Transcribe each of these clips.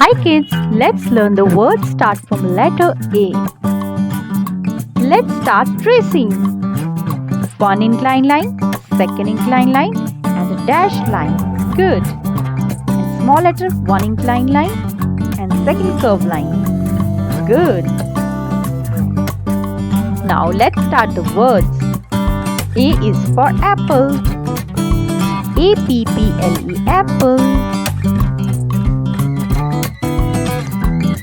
Hi kids, let's learn the words start from letter A. Let's start tracing. One inclined line, second inclined line and a dashed line. Good. And small letter, one inclined line and second curved line. Good. Now let's start the words. A is for apple. A-P-P-L-E, apple.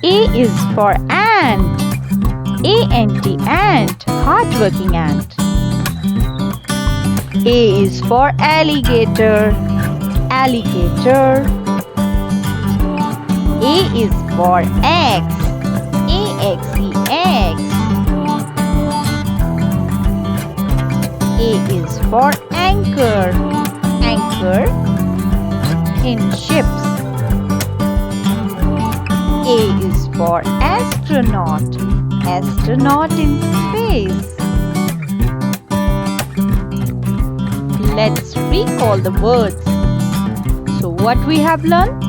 A is for ant. A-N-T, ant, hard-working ant. A is for alligator. Alligator. A is for X. A-X-E, eggs. A is for anchor. Anchor in ships. A is for astronaut. Astronaut in space. Let's recall the words. So what we have learned?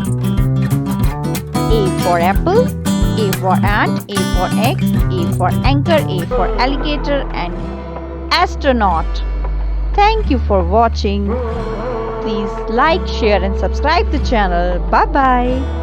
A for apple, A for ant, A for eggs, A for anchor, A for alligator and astronaut. Thank you for watching. Please like, share and subscribe the channel. Bye bye.